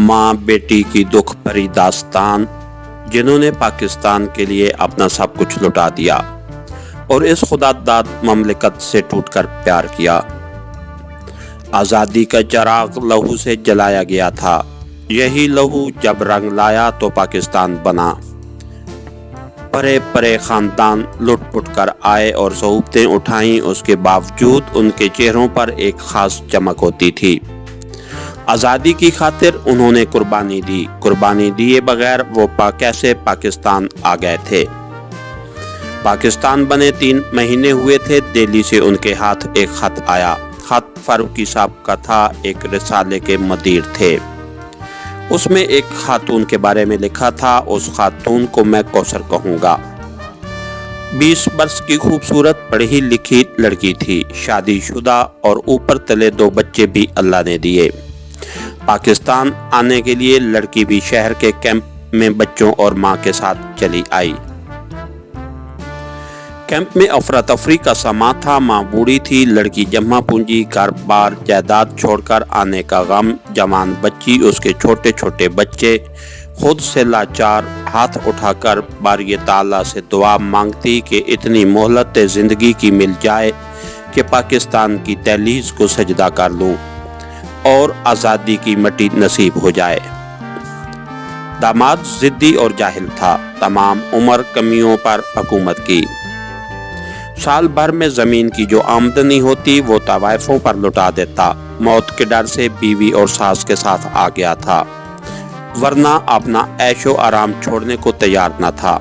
माँ बेटी की दुख भरी दास्तान, जिन्होंने पाकिस्तान के लिए अपना सब कुछ लुटा दिया और इस खुदादाद ममलिकत से टूटकर प्यार किया। आज़ादी का चिराग लहू से जलाया गया था। यही लहू जब रंग लाया तो पाकिस्तान बना। परे परे खानदान लुट पुट कर आए और सहुबतें उठाईं, उसके बावजूद उनके चेहरों पर एक खास चमक होती थी। आज़ादी की खातिर उन्होंने कुर्बानी दिए बगैर वो कैसे पाकिस्तान आ गए थे। पाकिस्तान बने 3 महीने हुए थे। दिल्ली से उनके हाथ एक खत आया। खत फारूकी साहब का था, एक रिसाले के मदीर थे। उसमें एक खातून के बारे में लिखा था। उस खातून को मैं कौसर कहूँगा। 20 वर्ष की खूबसूरत पढ़ी लिखी लड़की थी, शादीशुदा और ऊपर तले 2 बच्चे भी अल्लाह ने दिए। पाकिस्तान आने के लिए लड़की भी शहर के कैंप में बच्चों और मां के साथ चली आई। कैंप में अफरा तफरी का समा था। मां बूढ़ी थी, लड़की जमा पूंजी, घर बार जायदाद छोड़कर आने का गम। जवान बच्ची, उसके छोटे छोटे बच्चे, खुद से लाचार, हाथ उठाकर बारी ताला से दुआ मांगती कि इतनी मोहलत जिंदगी की मिल जाए कि पाकिस्तान की दहलीज को सजदा कर लूं और आज़ादी की मट्टी नसीब हो जाए। दामाद जिद्दी और जाहिल था। तमाम उम्र कमियों पर हुकूमत की। साल भर में ज़मीन की जो आमदनी होती वो तवाइफों पर लुटा देता। मौत के डर से बीवी और सास के साथ आ गया था, वरना अपना ऐशो आराम छोड़ने को तैयार न था।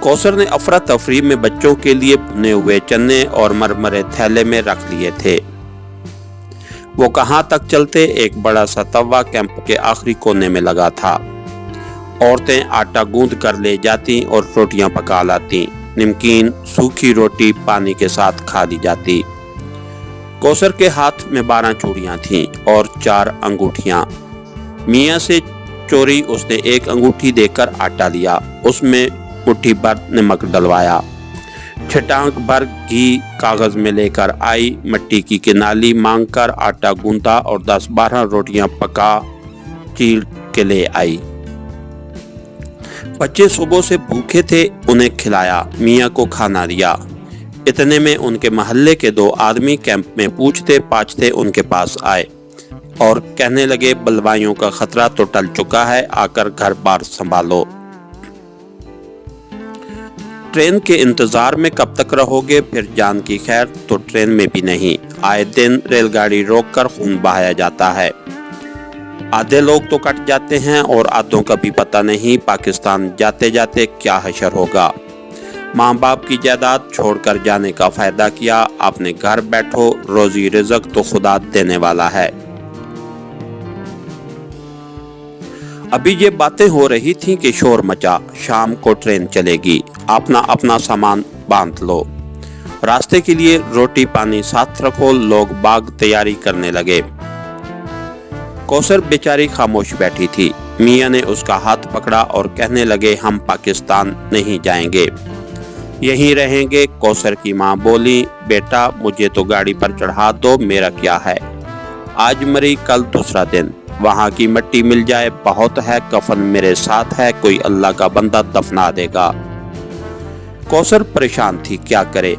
कौसर ने अफरा तफरी में बच्चों के लिए भुने हुए चने और मरमरे थैले में रख लिए थे। वो कहाँ तक चलते, एक बड़ा सा तवा कैंप के आखिरी कोने में लगा था। औरतें आटा गूंद कर ले जाती और रोटियां पका लाती। नमकीन सूखी रोटी पानी के साथ खा ली जाती। कौसर के हाथ में 12 चूड़ियां थीं और 4 अंगूठियां। मियाँ से चोरी उसने एक अंगूठी देकर आटा लिया, उसमें मुट्ठी भर नमक डलवाया, छटांक भर घी कागज में लेकर आई। मिट्टी की किनाली मांगकर आटा गूंथा और 10-12 रोटियां पका चीर के ले आई। बच्चे सुबह से भूखे थे, उन्हें खिलाया, मियाँ को खाना दिया। इतने में उनके महल्ले के 2 आदमी कैंप में पूछते पाछते उनके पास आए और कहने लगे, बलवाइयों का खतरा तो टल चुका है, आकर घर बार संभालो। ट्रेन के इंतजार में कब तक रहोगे, फिर जान की खैर तो ट्रेन में भी नहीं। आए दिन रेलगाड़ी रोककर खून बहाया जाता है। आधे लोग तो कट जाते हैं और आधों का भी पता नहीं पाकिस्तान जाते जाते क्या हशर होगा। माँ बाप की जायदाद छोड़कर जाने का फायदा क्या। अपने घर बैठो, रोजी रिज़्क तो खुदा देने वाला है। अभी ये बातें हो रही थीं कि शोर मचा। शाम को ट्रेन चलेगी, अपना अपना सामान बांध लो, रास्ते के लिए रोटी पानी साथ रखो। लोग बाग तैयारी करने लगे। कौसर बेचारी खामोश बैठी थी। मियाँ ने उसका हाथ पकड़ा और कहने लगे, हम पाकिस्तान नहीं जाएंगे, यहीं रहेंगे। कौसर की माँ बोली, बेटा मुझे तो गाड़ी पर चढ़ा दो, मेरा क्या है, आज मरी कल दूसरा दिन, वहाँ की मिट्टी मिल जाए बहुत है, कफन मेरे साथ है, कोई अल्लाह का बंदा दफना देगा। कौसर परेशान थी, क्या करे।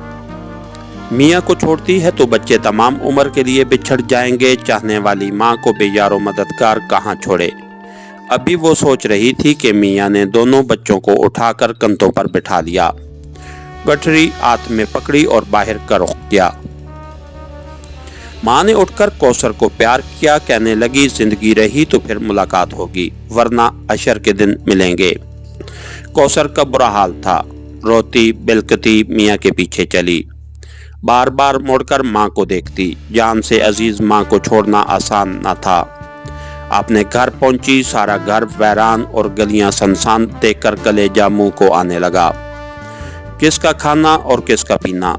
मियाँ को छोड़ती है तो बच्चे तमाम उम्र के लिए बिछड़ जाएंगे। चाहने वाली माँ को बेयारो मददगार कहाँ छोड़े। अभी वो सोच रही थी कि मियाँ ने दोनों बच्चों को उठाकर कंधों पर बिठा लिया, गठरी हाथ में पकड़ी और बाहर का रुख किया। माँ ने उठकर कौसर को प्यार किया, कहने लगी, जिंदगी रही तो फिर मुलाकात होगी, वरना अशर के दिन मिलेंगे। कौसर का बुरा हाल था। रोती बिलकती मियाँ के पीछे चली, बार बार मुड़कर माँ को देखती। जान से अजीज माँ को छोड़ना आसान न था। अपने घर पहुंची, सारा घर वैरान और गलियां सुनसान देखकर कलेजा मुंह को आने लगा। किसका खाना और किसका पीना।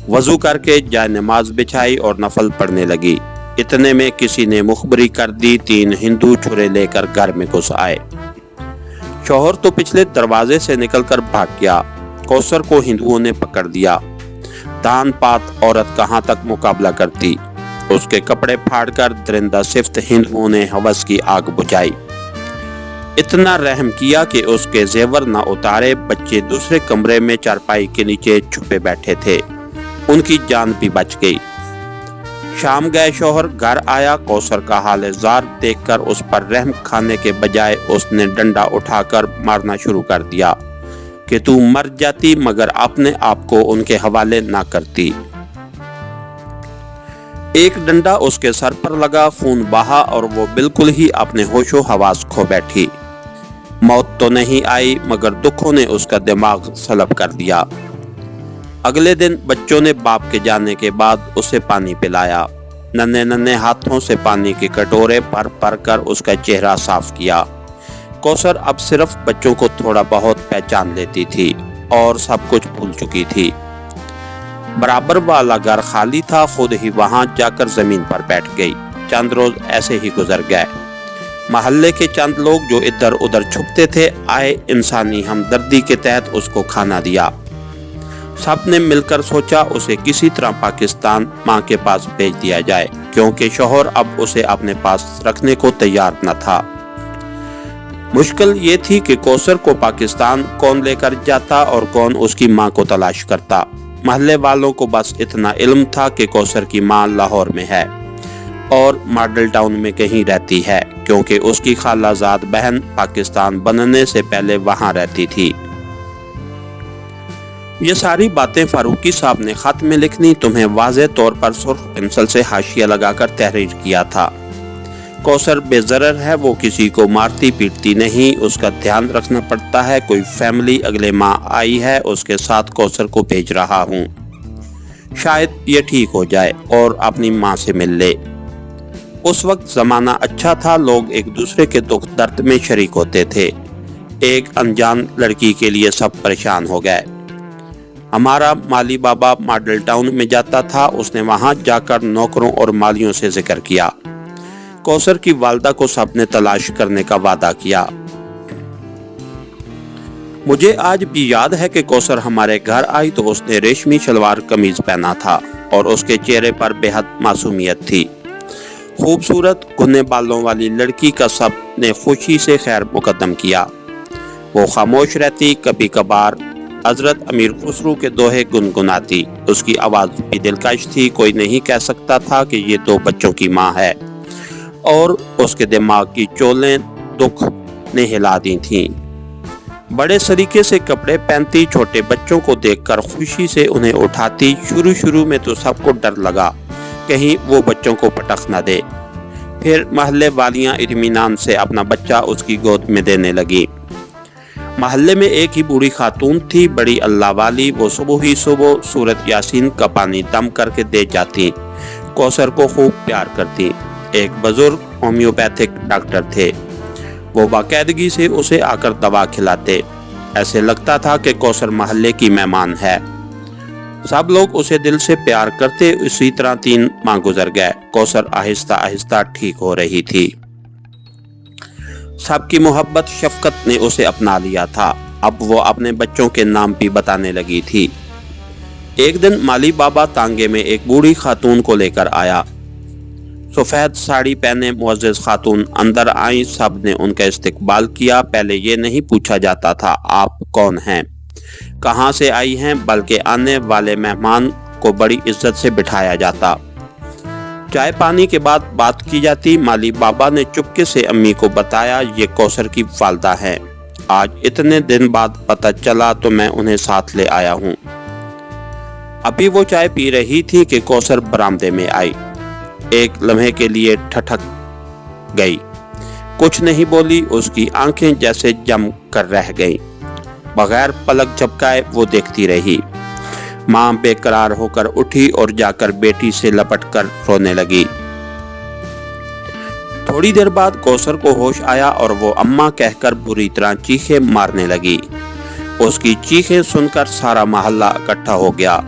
वजू करके जाए नमाज बिछाई और नफल पढ़ने लगी। इतने में किसी ने मुखबरी कर दी। 3 हिंदू छुरे लेकर घर में घुस आए। शौहर तो पिछले दरवाजे से निकलकर भाग गया। कौसर को हिंदुओं ने पकड़ दिया। दान पात औरत कहाँ तक मुकाबला करती। اس کے کپڑے پھاڑ کر درندہ صفت ہندوؤں نے ہوس کی آگ بجھائی۔ اتنا رحم کیا کہ اس کے زیور نہ اتارے بچے دوسرے کمرے میں چارپائی کے نیچے چھپے بیٹھے تھے، ان کی جان بھی بچ گئی۔ شام گئے شوہر گھر آیا، کوثر کا حال زار دیکھ کر اس پر رحم کھانے کے بجائے اس نے ڈنڈا اٹھا کر مارنا شروع کر دیا کہ تو مر جاتی مگر اپنے آپ کو ان کے حوالے نہ کرتی۔ ایک ڈنڈا اس کے سر پر لگا، خون بہا اور وہ بالکل ہی اپنے ہوش و حواس کھو بیٹھی۔ موت تو نہیں آئی مگر دکھوں نے اس کا دماغ سلب کر دیا۔ اگلے دن بچوں نے باپ کے جانے کے بعد اسے پانی پلایا، ننھے ننھے ہاتھوں سے پانی کے کٹورے بھر بھر کر اس کا چہرہ صاف کیا۔ کوثر اب صرف بچوں کو تھوڑا بہت پہچان لیتی تھی اور سب کچھ بھول چکی تھی۔ برابر والا گھر خالی تھا، خود ہی وہاں جا کر زمین پر بیٹھ گئی۔ چند روز ایسے ہی گزر گئے۔ محلے کے چند لوگ جو ادھر ادھر چھپتے تھے آئے، انسانی ہمدردی کے تحت اس کو کھانا دیا۔ سب نے مل کر سوچا اسے کسی طرح پاکستان ماں کے پاس بھیج دیا جائے، کیونکہ شوہر اب اسے اپنے پاس رکھنے کو تیار نہ تھا۔ مشکل یہ تھی کہ کوثر کو پاکستان کون لے کر جاتا اور کون اس کی ماں کو تلاش کرتا۔ محلے والوں کو بس اتنا علم تھا کہ کوثر کی ماں لاہور میں ہے اور ماڈل ٹاؤن میں کہیں رہتی ہے، کیونکہ اس کی خالہ زاد بہن پاکستان بننے سے پہلے وہاں رہتی تھی۔ یہ ساری باتیں فاروقی صاحب نے خط میں لکھنی تمہیں واضح طور پر سرخ پنسل سے حاشیہ لگا کر تحریر کیا تھا۔ کوثر بے ضرر ہے، وہ کسی کو مارتی پیٹتی نہیں، اس کا دھیان رکھنا پڑتا ہے۔ کوئی فیملی اگلے ماہ آئی ہے، اس کے ساتھ کوثر کو بھیج رہا ہوں، شاید یہ ٹھیک ہو جائے اور اپنی ماں سے مل لے۔ اس وقت زمانہ اچھا تھا، لوگ ایک دوسرے کے دکھ درد میں شریک ہوتے تھے۔ ایک انجان لڑکی کے لیے سب پریشان ہو گئے۔ ہمارا مالی بابا ماڈل ٹاؤن میں جاتا تھا، اس نے وہاں جا کر نوکروں اور مالیوں سے ذکر کیا۔ کوثر کی والدہ کو سب نے تلاش کرنے کا وعدہ کیا۔ مجھے آج بھی یاد ہے کہ کوثر ہمارے گھر آئی تو اس نے ریشمی شلوار قمیض پہنا تھا اور اس کے چہرے پر بے حد معصومیت تھی۔ خوبصورت گھنے بالوں والی لڑکی کا سب نے خوشی سے خیر مقدم کیا۔ وہ خاموش رہتی، کبھی کبھار حضرت امیر خسرو کے دوہے گنگناتی۔ اس کی آواز بھی دلکش تھی، کوئی نہیں کہہ سکتا تھا کہ یہ 2 بچوں کی ماں ہے، اور اس کے دماغ کی چولیں دکھ نے ہلا دی تھیں۔ بڑے سلیقے سے کپڑے پہنتی، چھوٹے بچوں کو دیکھ کر خوشی سے انہیں اٹھاتی۔ شروع میں تو سب کو ڈر لگا کہیں وہ بچوں کو پٹخ نہ دے، پھر محلے والیاں اطمینان سے اپنا بچہ اس کی گود میں دینے لگی۔ محلے میں ایک ہی بوڑھی خاتون تھی، بڑی اللہ والی، وہ صبح ہی سورت یاسین کا پانی دم کر کے دے جاتی، کوثر کو خوب پیار کرتی۔ ایک بزرگ ہومیوپیتھک ڈاکٹر تھے، وہ باقاعدگی سے اسے آ کر دوا کھلاتے، ایسے لگتا تھا کہ کوثر محلے کی مہمان ہے۔ سب لوگ اسے دل سے پیار کرتے۔ اسی طرح 3 ماہ گزر گئے، کوثر آہستہ آہستہ ٹھیک ہو رہی تھی۔ سب کی محبت شفقت نے اسے اپنا لیا تھا، اب وہ اپنے بچوں کے نام بھی بتانے لگی تھی۔ ایک دن مالی بابا تانگے میں ایک بوڑھی خاتون کو لے کر آیا۔ سفید ساڑی پہنے معزز خاتون اندر آئیں، سب نے ان کا استقبال کیا۔ پہلے یہ نہیں پوچھا جاتا تھا آپ کون ہیں، کہاں سے آئی ہیں، بلکہ آنے والے مہمان کو بڑی عزت سے بٹھایا جاتا۔ چائے پانی کے بعد بات کی جاتی۔ مالی بابا نے چپکے سے امی کو بتایا یہ کوثر کی والدہ ہیں، آج اتنے دن بعد پتہ چلا تو میں انہیں ساتھ لے آیا ہوں۔ ابھی وہ چائے پی رہی تھی کہ کوثر برآمدے میں آئی، ایک لمحے کے لیے ٹھٹک گئی، کچھ نہیں بولی، اس کی آنکھیں جیسے جم کر رہ گئیں، بغیر پلک جھپکائے وہ دیکھتی رہی۔ ماں بے قرار ہو کر اٹھی اور جا کر بیٹی سے لپٹ کر رونے لگی۔ تھوڑی دیر بعد کوثر کو ہوش آیا اور وہ اماں کہہ کر بری طرح چیخیں مارنے لگی۔ اس کی چیخیں سن کر سارا محلہ اکٹھا ہو گیا۔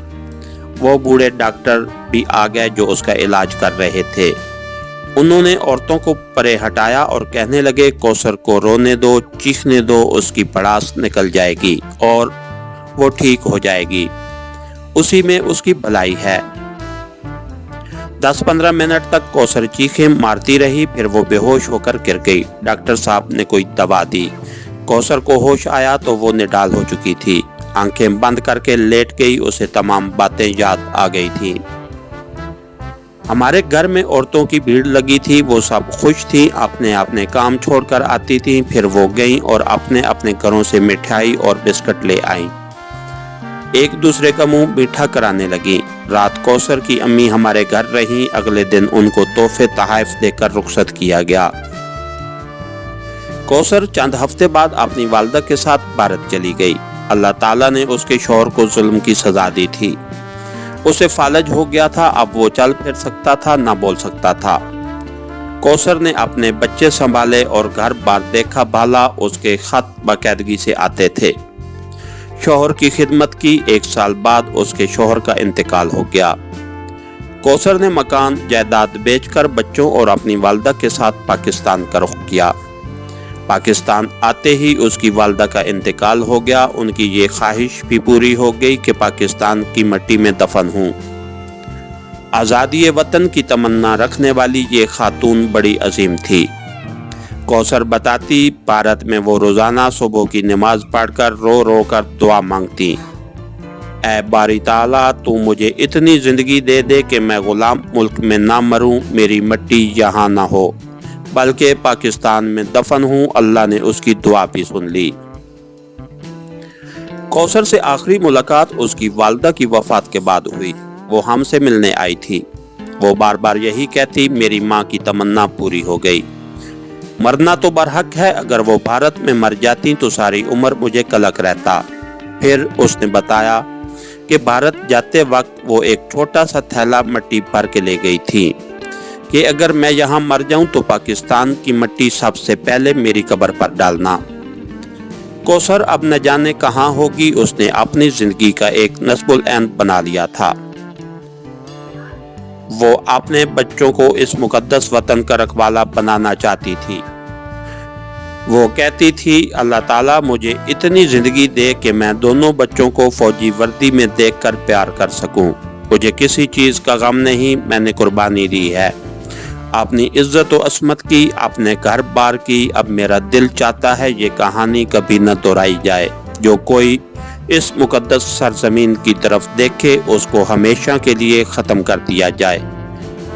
وہ بوڑھے ڈاکٹر بھی آ گئے جو اس کا علاج کر رہے تھے۔ انہوں نے عورتوں کو پرے ہٹایا اور کہنے لگے کوثر کو رونے دو، چیخنے دو، اس کی بڑاس نکل جائے گی اور وہ ٹھیک ہو جائے گی، اسی میں اس کی بھلائی ہے۔ 10-15 मिनट तक कौसर चीखें मारती रही, फिर वो बेहोश होकर गिर गई। डॉक्टर साहब ने कोई दवा दी। कौसर को होश आया तो वो निडाल हो चुकी थी। आंखें बंद करके लेट गई। उसे तमाम बातें याद आ गई थी। हमारे घर में औरतों की भीड़ लगी थी। वो सब खुश थी, अपने अपने काम छोड़कर आती थी। फिर वो गईं और अपने अपने घरों से मिठाई और बिस्कुट ले आईं। एक दूसरे का मुंह मीठा कराने लगी। रात कौसर की अम्मी हमारे घर रही। अगले दिन उनको तोहफे तोहफ देकर रुखसत किया गया। कौसर चंद हफ्ते बाद अपनी वालिदा के साथ भारत चली गई। अल्लाह ताला ने उसके शौहर को जुल्म की सजा दी थी। उसे फालज हो गया था। अब वो चल फिर सकता था, ना बोल सकता था। कौसर ने अपने बच्चे संभाले और घर बार देखा भाला। उसके खत बाकायदगी से आते थे। शौहर की खिदमत की। 1 साल बाद उसके शौहर का इंतकाल हो गया। कौसर ने मकान जायदाद बेचकर बच्चों और अपनी वालिदा के साथ पाकिस्तान का रुख किया। पाकिस्तान आते ही उसकी वालिदा का इंतकाल हो गया। उनकी ये ख्वाहिश भी पूरी हो गई कि पाकिस्तान की मिट्टी में दफन हूँ। आज़ादी वतन की तमन्ना रखने वाली ये खातून बड़ी अजीम थी। कौसर बताती, भारत में वो रोजाना सुबह की नमाज पढ़कर रो रो कर दुआ मांगती, ऐ बारी ताला तू मुझे इतनी जिंदगी दे दे कि मैं गुलाम मुल्क में ना मरूं, मेरी मिट्टी यहाँ ना हो बल्कि पाकिस्तान में दफन हूँ। अल्लाह ने उसकी दुआ भी सुन ली। कौसर से आखिरी मुलाकात उसकी वालिदा की वफात के बाद हुई। वो हमसे मिलने आई थी। वो बार बार यही कहती, मेरी माँ की तमन्ना पूरी हो गई। मरना तो बरहक है, अगर वो भारत में मर जाती तो सारी उम्र मुझे कलक रहता। फिर उसने बताया कि भारत जाते वक्त वो एक छोटा सा थैला मिट्टी भर के ले गई थी कि अगर मैं यहाँ मर जाऊं तो पाकिस्तान की मिट्टी सबसे पहले मेरी कब्र पर डालना। कौसर अब न जाने कहाँ होगी। उसने अपनी जिंदगी का एक नस्बुल ऐन बना लिया था। वो अपने बच्चों को इस मुकद्दस वतन का रखवाला बनाना चाहती थी। वो कहती थी, अल्लाह ताला मुझे इतनी जिंदगी दे कि मैं दोनों बच्चों को फौजी वर्दी में देखकर प्यार कर सकूं। मुझे किसी चीज़ का गम नहीं, मैंने कुर्बानी दी है। अपनी इज्जत व असमत की, अपने घर बार की। अब मेरा दिल चाहता है ये कहानी कभी न दोहराई जाए। जो कोई इस मुकद्दस सरजमीन की तरफ देखे उसको हमेशा के लिए ख़त्म कर दिया जाए।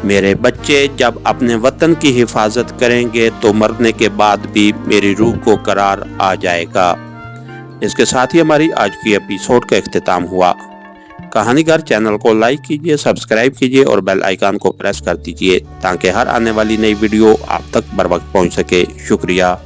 मेरे बच्चे जब अपने वतन की हिफाजत करेंगे तो मरने के बाद भी मेरी रूह को करार आ जाएगा। इसके साथ ही हमारी आज की एपिसोड का इख्तिताम हुआ। कहानीगर चैनल को लाइक कीजिए, सब्सक्राइब कीजिए और बेल आइकन को प्रेस कर दीजिए ताकि हर आने वाली नई वीडियो आप तक बर वक्त पहुँच सके। शुक्रिया।